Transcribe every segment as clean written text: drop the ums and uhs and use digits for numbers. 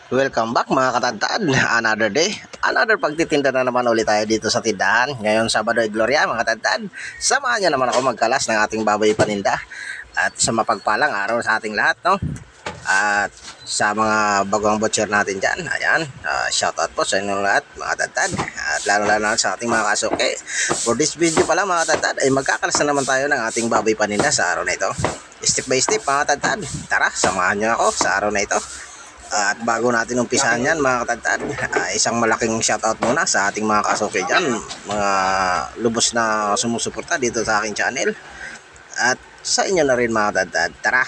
Welcome back mga katadtad. Another day, another pagtitinda na naman ulit tayo dito sa tindahan. Ngayon Sabado ay Gloria mga katadtad. Samahan niyo naman ako magkalas ng ating baboy paninda. At sa mapagpalang araw sa ating lahat, no? At sa mga bagong butcher natin dyan, ayan, shoutout po sa inyong lahat mga katadtad. At lalo-lalo na sa ating mga kasuke. For this video pala mga katadtad ay magkakalas na naman tayo ng ating baboy paninda sa araw na ito. Step by step mga katadtad. Tara, samahan niyo ako sa araw na ito. At bago natin umpisahan yan mga katadtad, isang malaking shoutout muna sa ating mga kasuke dyan, mga lubos na sumusuporta dito sa aking channel. At sa inyo na rin mga katadtad, tara!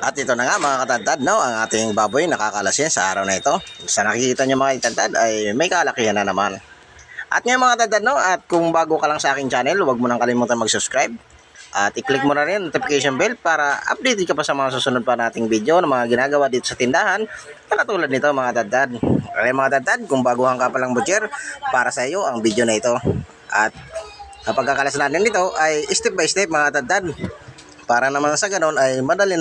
At ito na nga mga katadtad, no, ang ating baboy nakakalasin sa araw na ito. Sa nakikita nyo mga katadtad ay may kalakihan na naman. At ngayon mga katadtad, no, at kung bago ka lang sa aking channel, huwag mo nang kalimutan mag-subscribe. At i-click mo na rin ang notification bell para updated ka pa sa mga susunod pa nating video na mga ginagawa dito sa tindahan. Katulad nito mga katadtad. Okay mga katadtad, kung baguhan ka pa lang butcher, para sa iyo ang video na ito. At ang pagkakalas natin nito ay step by step mga katadtad. Para naman sa ganun ay madali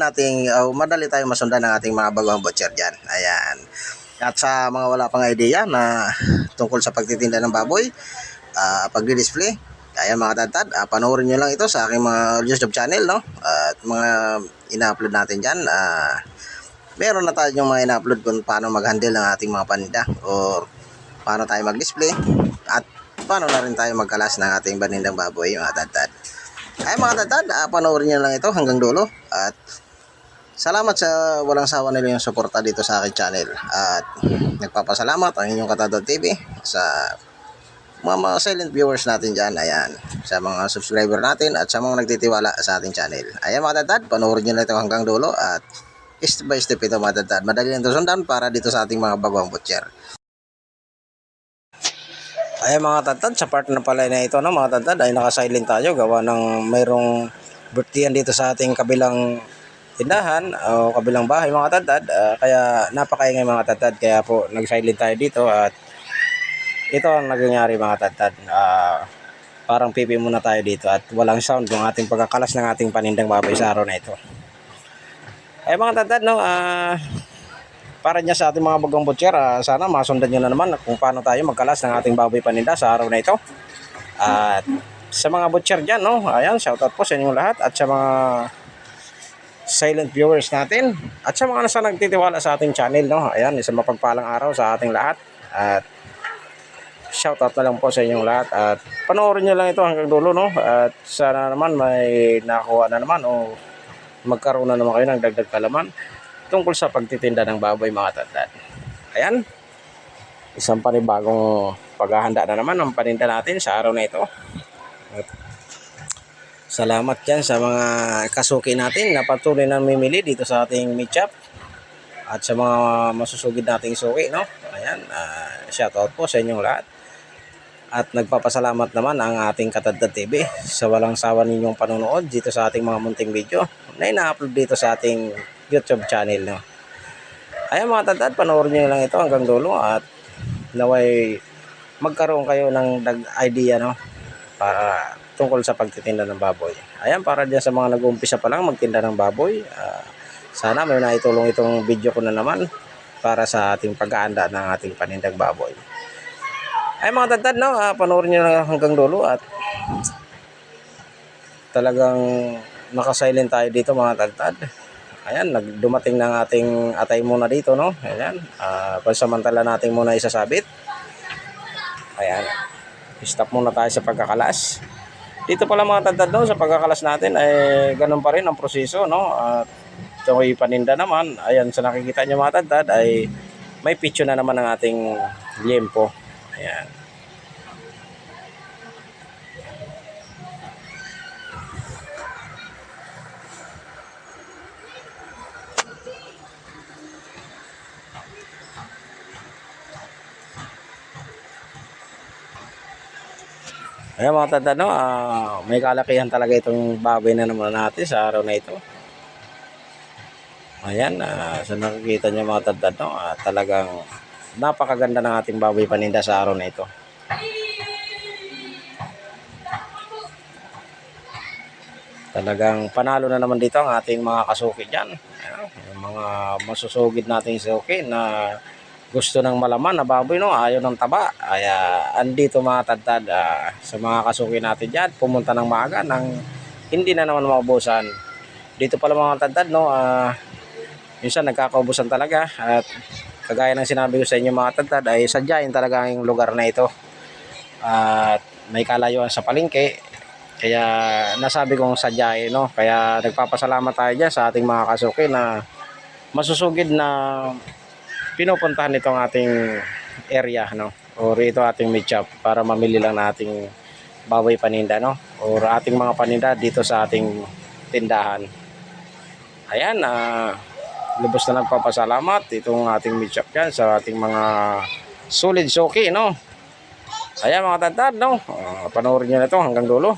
tayong masundan ng ating mga baguhang butcher dyan. Ayan. At sa mga wala pang idea na tungkol sa pagtitinda ng baboy, pagdi-display, ayan mga katadtad, panoorin nyo lang ito sa aking mga YouTube channel, no? At mga ina-upload natin dyan. Meron na tayong mga ina-upload kung paano mag-handle ng ating mga paninda o paano tayo mag-display at paano na rin tayo magkalas ng ating panindang baboy mga katadtad. Ay mga katadtad, panoorin nyo lang ito hanggang dulo at salamat sa walang sawa nila yung suporta dito sa aking channel. At nagpapasalamat ang inyong Katadtad TV sa mga silent viewers natin dyan. Ayan, sa mga subscriber natin at sa mga nagtitiwala sa ating channel. Ayan mga katadtad, panoorin nyo na ito hanggang dulo at step by step ito mga katadtad. Madali lang ito sundan para dito sa ating mga bagong butcher. Ayan mga katadtad, sa part na pala na ito, no, mga katadtad, ay naka-silent tayo gawa ng mayroong birthdayan dito sa ating kabilang tindahan o kabilang bahay mga katadtad, kaya napakaingay mga katadtad, kaya po nag-silent tayo dito at ito ang nangyayari mga katadtad. Parang pipi muna tayo dito at walang sound yung ating pagkakalas ng ating panindang baboy sa araw na ito. Ay mga katadtad, no, para niya sa ating mga bagong butcher, sana masundan nyo na naman kung paano tayo magkalas ng ating baboy paninda sa araw na ito. At sa mga butcher dyan, no, ayan, shoutout po sa inyong lahat at sa mga silent viewers natin at sa mga nasa nagtitiwala sa ating channel, no, ayan, isang mapagpalang araw sa ating lahat at shoutout na lang po sa inyong lahat at panoorin nyo lang ito hanggang dulo, no, at sana naman may nakuha na naman o magkaroon na naman kayo ng dagdag kalaman tungkol sa pagtitinda ng baboy mga katadtad. Ayan, isang panibagong paghahanda na naman ang paninda natin sa araw na ito. At salamat dyan sa mga kasuki natin na patuloy na mimili dito sa ating meat shop at sa mga masusugid nating suki, no? Ayan, shoutout po sa inyong lahat. At nagpapasalamat naman ang ating Katadtad TV sa walang sawa ninyong panonood dito sa ating mga munting video na ina-upload dito sa ating YouTube channel, no? Ayan mga katadtad, panoorin nyo lang ito hanggang dulo at naway magkaroon kayo ng idea, no, para tungkol sa pagtitinda ng baboy. Ayan, para dyan sa mga nag-uumpisa pa lang magtinda ng baboy, sana may naitulong itong video ko na naman para sa ating pag-aanda ng ating panindang baboy. Ay mga katadtad, no, panoorin nyo lang hanggang dulo at talagang naka-silent tayo dito mga katadtad. Ayan, dumating ng ating atay muna dito, no. Ayan, pansamantala natin muna isasabit. Ayan, stop muna tayo sa pagkakalas. Dito pala mga katadtad, no, sa pagkakalas natin ay ganun pa rin ang proseso, no. At ito ay paninda naman. Ayan, sa nakikita nyo mga katadtad ay may picture na naman ng ating liempo. Ayan. Ayan mga katadtad, no, may kalakihan talaga itong baboy na naman natin sa araw na ito. Ayan, so nakikita nyo mga katadtad, no, talagang napakaganda ng ating baboy paninda sa araw na ito. Talagang panalo na naman dito ang ating mga kasuki dyan. Ayan, yung mga masusugid nating suki na gusto ng malaman na baboy, no, ayaw ng taba. Kaya andito mga tadtad, sa mga kasuki natin dyan, pumunta ng maaga nang hindi na naman maubusan. Dito pala mga tadtad, no, minsan nagkakaubusan talaga. At kagaya ng sinabi ko sa inyo mga tadtad, ay sadyain talaga yung lugar na ito. At may kalayuan sa palengke. Kaya nasabi kong sadyain, no. Kaya nagpapasalamat tayo dyan sa ating mga kasuki na masusugid na pinupuntahan itong ating area, no, or ito ating meat shop para mamili lang nating baboy paninda, no, or ating mga paninda dito sa ating tindahan. Ayan, lubos na nagpapasalamat itong ating meat shop dyan sa ating mga solid suki, no. Ayan mga tantad, no, panoorin nyo na ito hanggang dulo.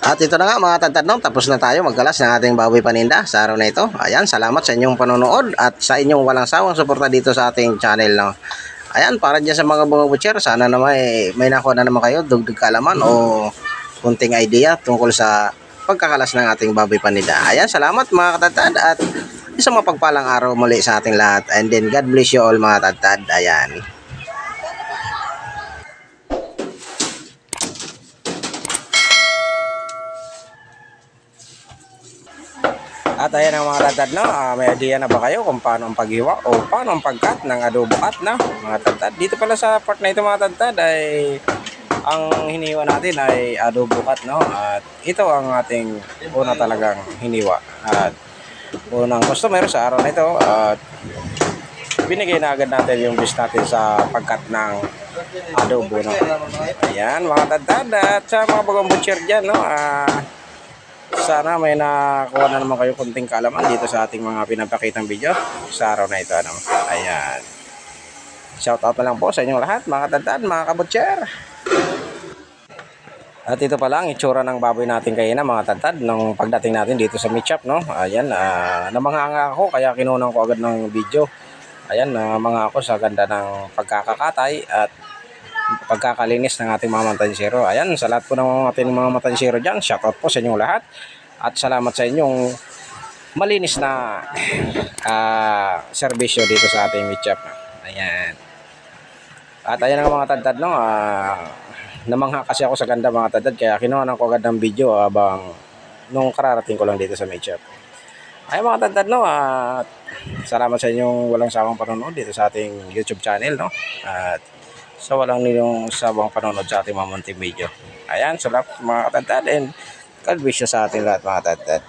At ito na nga mga tadtad, tapos na tayo magkalas ng ating baboy paninda sa araw na ito. Ayan, salamat sa inyong panonood at sa inyong walang sawang suporta dito sa ating channel, no. Ayan, para dyan sa mga bumabutcher, sana naman may nakuha na naman kayo, dugdug kaalaman o kunting idea tungkol sa pagkakalas ng ating baboy paninda. Ayan, salamat mga katadtad at isang mapagpalang araw muli sa ating lahat. And then God bless you all mga tadtad. Ayan. At ayan ang mga tadtad, no, may idea na ba kayo kung paano ang paghiwa o paano ang pagkat ng adobo cut, na mga tadtad? Dito pala sa part na ito mga tadtad ay ang hiniwa natin ay adobo cut, no, at ito ang ating una talagang hiniwa. At unang customer sa araw na ito at binigay na agad natin yung bis natin sa pagkat ng adobo, no? Ayan mga tadtad, at sa mga bagong butcher dyan, no? Sana may nakuha na naman kayo kunting kaalaman dito sa ating mga pinapakitang video sa araw na ito, no? Ayan, shout out na lang po sa inyong lahat mga tadtad, mga kabutcher. At ito pala ang itsura ng baboy natin kanina mga tadtad nung pagdating natin dito sa meat shop, no? Ayan, namanganga ako kaya kinunan ko agad ng video. Ayan, mga ako sa ganda ng pagkakakatay at pagkakalinis ng ating mga matansero. Ayan, sa lahat po ng ating mga matansero dyan, shoutout po sa inyong lahat. At salamat sa inyong malinis na serbisyo dito sa ating meat shop. Ayan. At ayan ang mga tadtad, no? Namangha kasi ako sa ganda mga tadtad kaya kinuha ko agad ng video habang nung kararating ko lang dito sa meat shop. Ay mga tadtad, no? Salamat sa inyong walang sawang panonood dito sa ating YouTube channel, no? At sa walang ninyong sawang panonood sa ating mga munting video. Ayan, salamat mga tadtad and God bless you sa ating lahat mga tadtad.